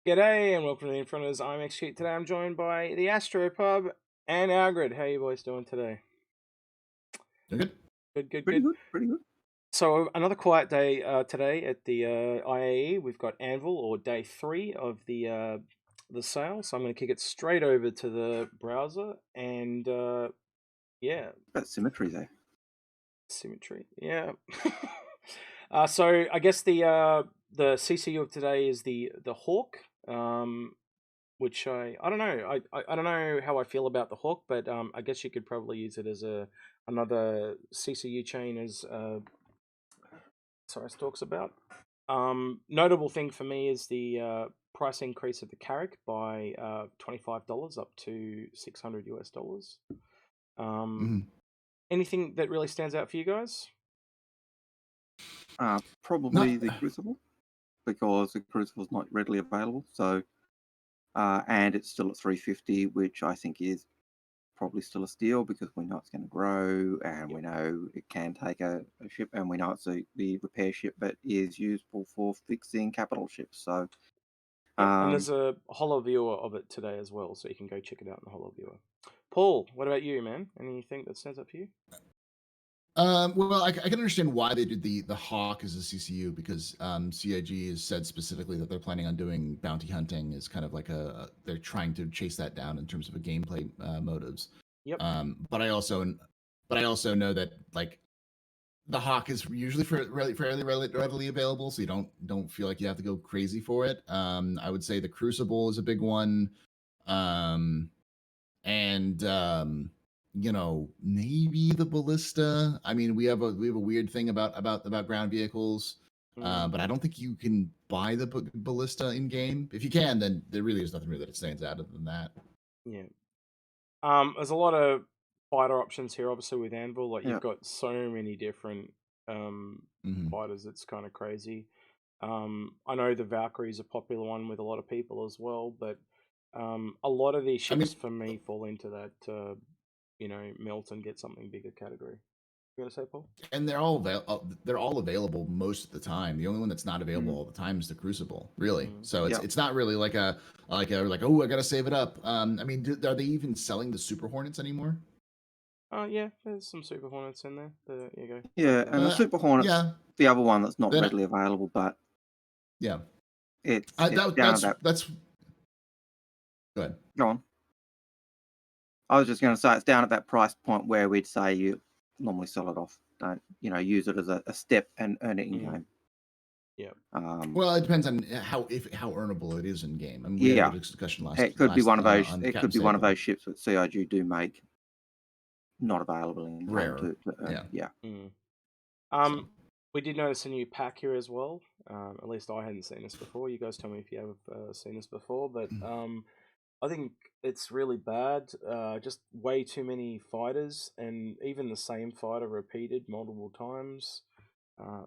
G'day and welcome to the Inforunners. I'm Execute. Today I'm joined by the Astropub and Algared. How you boys doing today? Good. Good, good, Pretty good. good, pretty good. So another quiet day today at the IAE. We've got Anvil, or day 3 of the sale. So I'm going to kick it straight over to the browser and yeah, About symmetry there. symmetry. Yeah. So I guess the CCU of today is the Hawk. Which I don't know. I don't know how I feel about the Hawk, but I guess you could probably use it as another CCU chain as Cyrus talks about. Notable thing for me is the price increase of the Carrick by $25 up to $600 US. Anything that really stands out for you guys? Probably the Crucible, because the Crucible is not readily available. So, and it's still at 350, which I think is probably still a steal because we know it's going to grow, and we know it can take a ship, and we know it's the repair ship that is useful for fixing capital ships. So, And there's a holo viewer of it today as well, so you can go check it out in the holo viewer. Paul, what about you, man? Anything that stands out for you? Well, I can understand why they did the Hawk as a CCU because CIG has said specifically that they're planning on doing bounty hunting as kind of like they're trying to chase that down in terms of a gameplay motives. Yep. But I also know that like the Hawk is usually fairly readily available, so you don't feel like you have to go crazy for it. I would say the Crucible is a big one, and maybe the Ballista. I mean, we have a weird thing about ground vehicles, but I don't think you can buy the Ballista in game. If you can, then there really is nothing really that stands out other than that. Yeah. There's a lot of fighter options here, obviously with Anvil. Like you've got so many different fighters. It's kind of crazy. I know the Valkyrie is a popular one with a lot of people as well, but a lot of these ships for me fall into that melt and get something bigger category. You gonna say, Paul? And they're all available most of the time. The only one that's not available all the time is the Crucible, really. So it's not really like oh, I gotta save it up. I mean, are they even selling the Super Hornets anymore? Yeah, there's some Super Hornets in there. There you go. Yeah, and the Super Hornet's the other one that's not readily available, but it's down that's. Go ahead. Go on. I was just going to say it's down at that price point where we'd say you normally sell it off. Don't use it as a step and earn it in game. Yeah. Well, it depends on how earnable it is in game. I mean, we had a discussion last. It could be one of those. It could be one of those ships that CIG do make not available in game. Rare. Yeah. We did notice a new pack here as well. At least I hadn't seen this before. You guys tell me if you have seen this before, but I think it's really bad. Just way too many fighters, and even the same fighter repeated multiple times.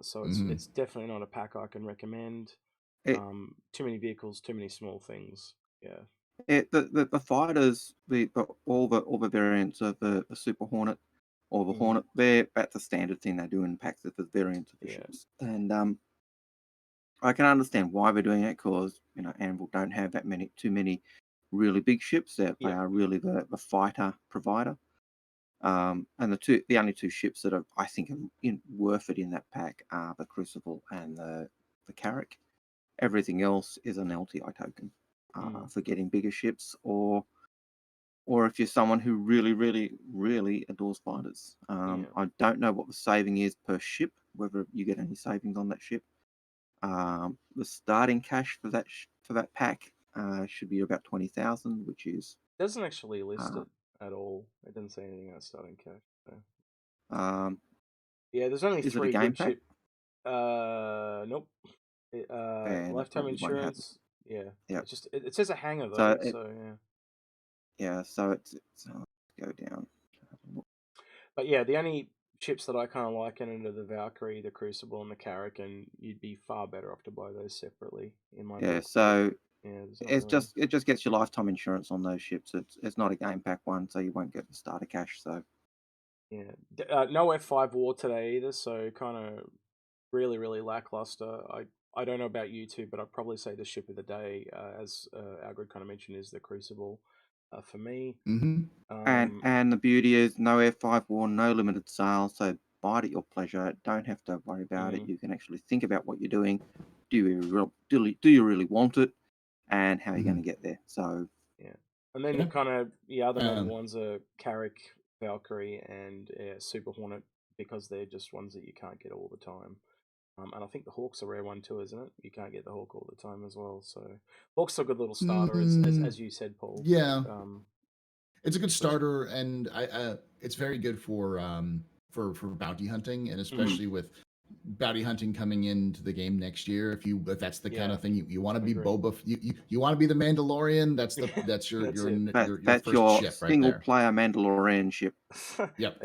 So it's definitely not a pack I can recommend. Too many vehicles, too many small things. Yeah. The fighters, all the variants of the Super Hornet or the Hornet, that's a standard thing they do in packs of the variants of the ships. And I can understand why they're doing it because Anvil don't have too many really big ships. They are really the fighter provider. And the only two ships that I think are worth it in that pack are the Crucible and the Carrick. Everything else is an LTI token for getting bigger ships, or if you're someone who really, really, really adores fighters. I don't know what the saving is per ship, whether you get any savings on that ship. The starting cash for that pack should be about 20,000, which is doesn't actually list it at all. It doesn't say anything about starting cash. So. Yeah, there's only 3 good ships. Nope. Lifetime insurance. Yeah. It says a hangar though. So yeah. Yeah. So it's go down. But yeah, the only ships that I kind of like are the Valkyrie, the Crucible, and the Carrick, and you'd be far better off to buy those separately in my book. So it just gets your lifetime insurance on those ships. It's not a game pack one, so you won't get the starter cash. So no F5 war today either, so kind of really, really lackluster. I don't know about you two, but I'd probably say the ship of the day, as Algared kind of mentioned, is the Crucible for me. And the beauty is no F5 war, no limited sale, so buy it at your pleasure. Don't have to worry about it. You can actually think about what you're doing. Do you really want it, and how you're going to get there? So yeah, and then kind of the other normal ones are Carrick, Valkyrie, and Super Hornet, because they're just ones that you can't get all the time. And I think the Hawk's a rare one too, isn't it? You can't get the Hawk all the time as well. So Hawk's a good little starter, as you said, Paul. Yeah, it's a good starter, and it's very good for bounty hunting, and especially with bounty hunting coming into the game next year. If that's the kind of thing you want to be Boba, you want to be the Mandalorian. That's your first ship right single there. player Mandalorian ship. Yep.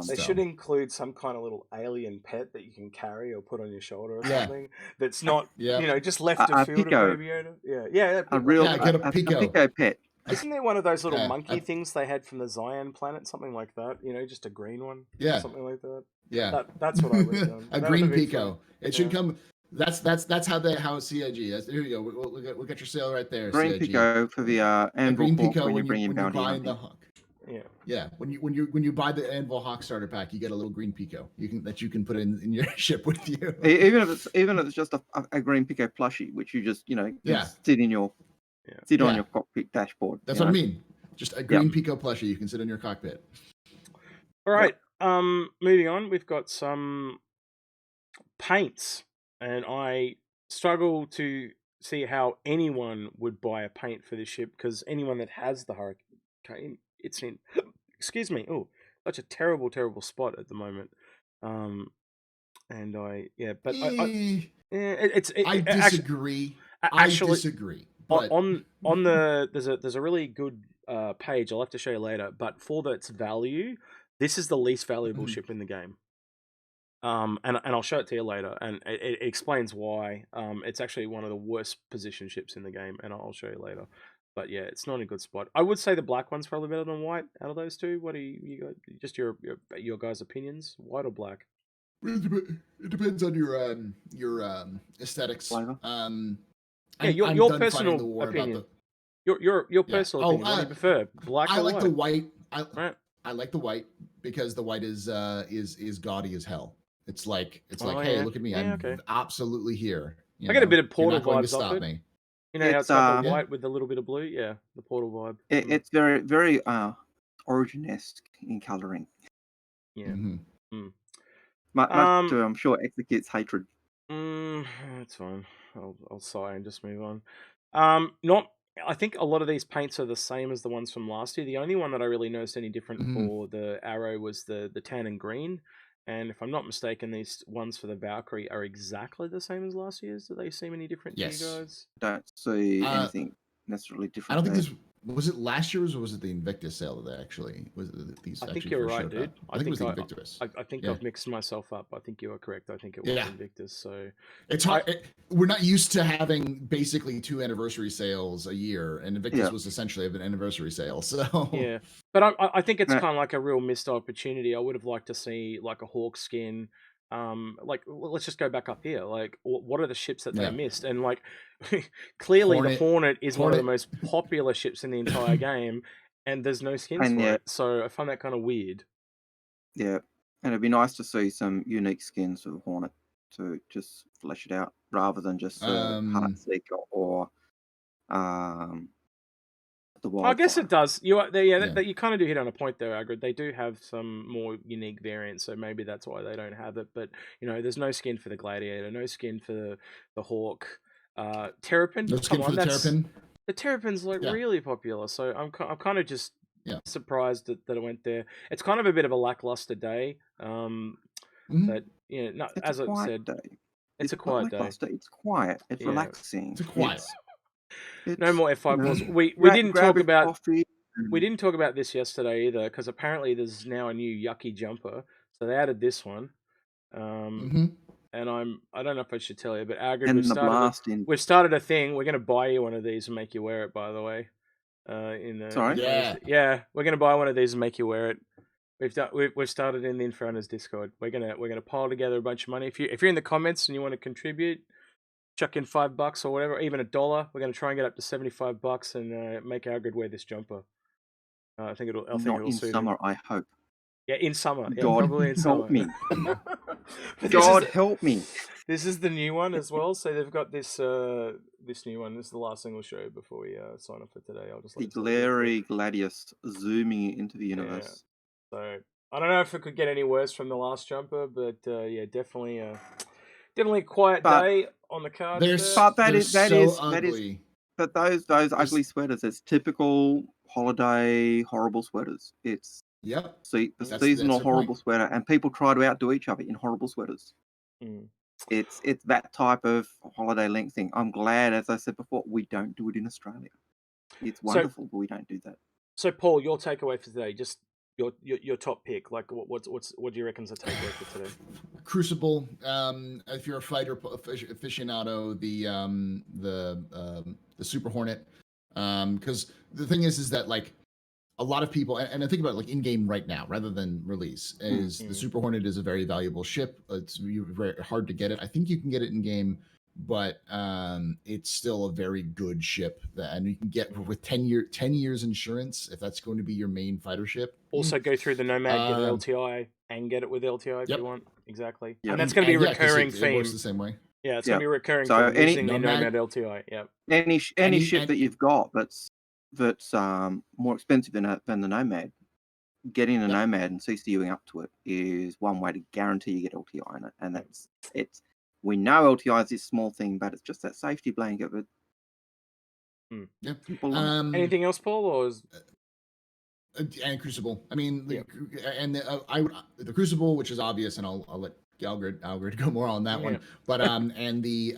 They should include some kind of little alien pet that you can carry or put on your shoulder or something. That's not just left of field of baby Yoda. Get a Pico pet. Isn't there one of those little monkey things they had from the Zion planet, something like that? Just a green one, something like that. Yeah, that's what I would have done. A green Pico. It should come. That's how CIG. Here you go. We'll get your sale right there. Green CIG. Pico for the Anvil Hawk when you bring in bounty hunting. The Hawk. Yeah. When you buy the Anvil Hawk starter pack, you get a little green Pico. You can put in your ship with you. Even if it's just a green Pico plushie, which you just sit in your on your cockpit dashboard. That's what I mean. Just a green Pico plushie you can sit in your cockpit. All right. Moving on, we've got some paints, and I struggle to see how anyone would buy a paint for this ship, because anyone that has the Hurricane, it's in excuse me, such a terrible spot at the moment. I disagree. I disagree. But... on there's a really good page I'll have to show you later, but for its value, this is the least valuable ship in the game. And I'll show it to you later, and it explains why. It's actually one of the worst position ships in the game, and I'll show you later. But yeah, it's not in a good spot. I would say the black one's probably better than white out of those two. What do you got? Just your guys' opinions, white or black? It depends on your aesthetics. Your personal opinion. Your personal opinion. What do you prefer, black or white? I like the white. I like the white because the white is gaudy as hell. It's like hey, look at me, I'm absolutely here. I get a bit of Portal vibes off it. Me. You know how it's got the white with a little bit of blue? Yeah, the Portal vibe. It's very, very Origin-esque in colouring. Yeah. Much to, I'm sure, Execute's hatred. That's fine. I'll sigh and just move on. I think a lot of these paints are the same as the ones from last year. The only one that I really noticed any different for the Arrow was the tan and green. And if I'm not mistaken, these ones for the Valkyrie are exactly the same as last year's. Do they seem any different to you guys? Don't see anything necessarily different. I don't think was it last year's or was it the Invictus sale that actually was these? I think you're right, dude. I think it was the Invictus. I think I've mixed myself up. I think you are correct. I think it was Invictus. So it's hard. We're not used to having basically 2 anniversary sales a year, and Invictus was essentially an anniversary sale. So yeah, but I think it's kind of like a real missed opportunity. I would have liked to see like a Hawk skin. Let's just go back up here. Like, what are the ships that they missed? And like, clearly the Hornet is one of the most popular ships in the entire game, and there's no skins for it. So I find that kind of weird. Yeah, and it'd be nice to see some unique skins for the Hornet to just flesh it out, rather than just Heartseeker or the Wildfire. I guess it does. You kind of do hit on a point there, Algared. They do have some more unique variants, so maybe that's why they don't have it. But there's no skin for the Gladiator, no skin for the Hawk. Terrapin. No skin for the Terrapin. The Terrapin's really popular, so I'm kind of just surprised that it went there. It's kind of a bit of a lackluster day. But as I said, it's a quiet day. It's quiet. It's relaxing. It's quiet. No more F5 wars. We didn't talk about we didn't talk about this yesterday either, because apparently there's now a new yucky jumper. So they added this one. And I don't know if I should tell you, but Algared, we've started a thing. We're gonna buy you one of these and make you wear it, by the way. Sorry? Yeah, we're gonna buy one of these and make you wear it. We've started in the Inforunners Discord. We're gonna pile together a bunch of money. If you're in the comments and you want to contribute, chuck in $5 or whatever, even $1. We're going to try and get up to $75 and make Algared wear this jumper. I think it'll. Not in suit summer, him. I hope. Yeah, in summer. Yeah, God probably in help summer. me. But God help me. This is the new one as well. So they've got this this new one. This is the last thing we'll show you before we sign off for today. I'll just The glary gladius zooming into the universe. Yeah. So I don't know if it could get any worse from the last jumper, but yeah, definitely a quiet day on the cards. But that is ugly. But those ugly sweaters, it's typical holiday horrible sweaters. It's seasonal horrible sweater, and people try to outdo each other in horrible sweaters. It's that type of holiday length thing. I'm glad, as I said before, we don't do it in Australia. It's wonderful, but we don't do that. So, Paul, your takeaway for today, just your top pick. Like, what do you reckon is a takeaway for today? Crucible. If you're a fighter aficionado, the Super Hornet. Because the thing is that like a lot of people, and I think about it like in game right now rather than release, is the Super Hornet is a very valuable ship. It's very hard to get it. I think you can get it in game, but it's still a very good ship and you can get with 10 years insurance if that's going to be your main fighter ship. Also go through the Nomad, get an LTI, and get it with LTI if you want. Exactly. Yep. And that's going to be a recurring theme. It works the same way. Yeah, it's going to be a recurring theme using the Nomad LTI. Yeah. Any ship that you've got that's more expensive than the Nomad, getting a Nomad and CCUing up to it is one way to guarantee you get LTI in it. And it's we know LTI is this small thing, but it's just that safety blanket. But anything else, Paul, or is... and Crucible? I mean, the Crucible, which is obvious, and I'll let Algared go more on that one. But and the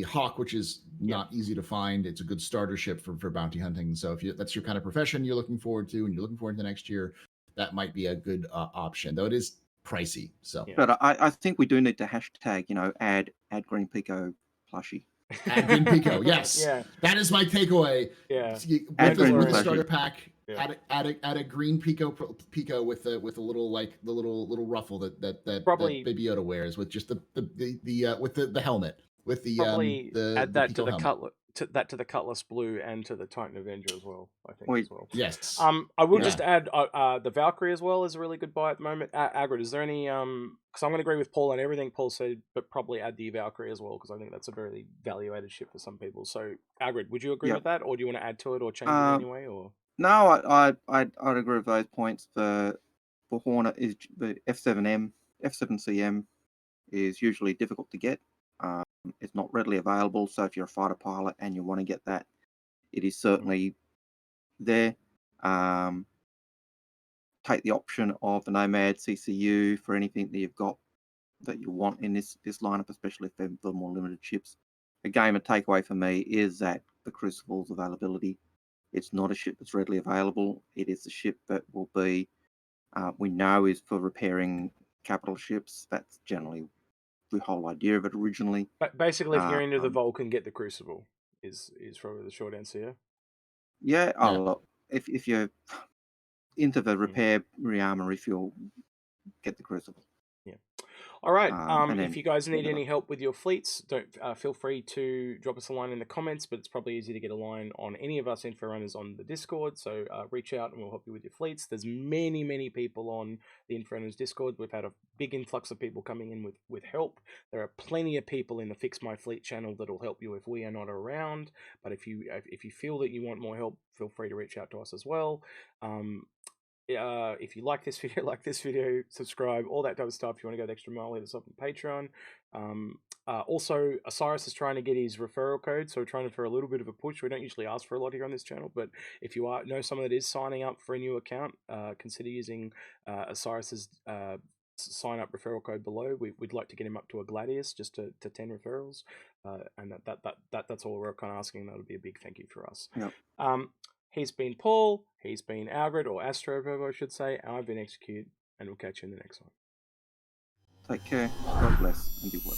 Hawk, which is not easy to find. It's a good starter ship for bounty hunting. So if that's your kind of profession you're looking forward to, and you're looking forward to next year, that might be a good option. Though it is pricey. So, but I think we do need to hashtag, add Green Pico plushie. Add Green Pico, yes. That is my takeaway. Add with the starter pack. Add a green Pico with the little ruffle that probably Baby Yoda wears with just the helmet with the add that to the helmet. Cutlass to the Cutlass Blue and to the Titan Avenger as well. I think as well. Yes. I will just add the Valkyrie as well is a really good buy at the moment. Algared, is there any because I'm going to agree with Paul on everything Paul said, but probably add the Valkyrie as well because I think that's a very valuated ship for some people. So Algared, would you agree with that, or do you want to add to it or change it anyway, or? No, I'd agree with those points. For Hornet is the F7M, F7CM is usually difficult to get. It's not readily available. So if you're a fighter pilot and you want to get that, it is certainly there. Take the option of the Nomad CCU for anything that you've got that you want in this lineup, especially if they're the more limited ships. Again, a takeaway for me is that the Crucible's availability. It's not a ship that's readily available. It is a ship that will be, we know, is for repairing capital ships. That's generally the whole idea of it originally. But basically, if you're into the Vulcan, get the Crucible. Is probably the short answer. Yeah. Look, if you're into the repair rearmor refuel, get the Crucible. Yeah. All right. If you guys need any help with your fleets, don't feel free to drop us a line in the comments. But it's probably easy to get a line on any of us Inforunners on the Discord. So reach out and we'll help you with your fleets. There's many people on the Inforunners Discord. We've had a big influx of people coming in with help. There are plenty of people in the Fix My Fleet channel that'll help you if we are not around. But if you feel that you want more help, feel free to reach out to us as well. If you like this video, subscribe, all that type of stuff. If you want to go the extra mile, hit us up on Patreon. Also, Osiris is trying to get his referral code, so we're trying for a little bit of a push. We don't usually ask for a lot here on this channel, but if you know someone that is signing up for a new account, consider using Osiris's sign up referral code below. We'd like to get him up to a Gladius, just to 10 referrals, and that's all we're kind of asking. That would be a big thank you for us. Yep. He's been Paul, he's been Algared, or Astropub, I should say, and I've been Execute, and we'll catch you in the next one. Take care, God bless, and be well.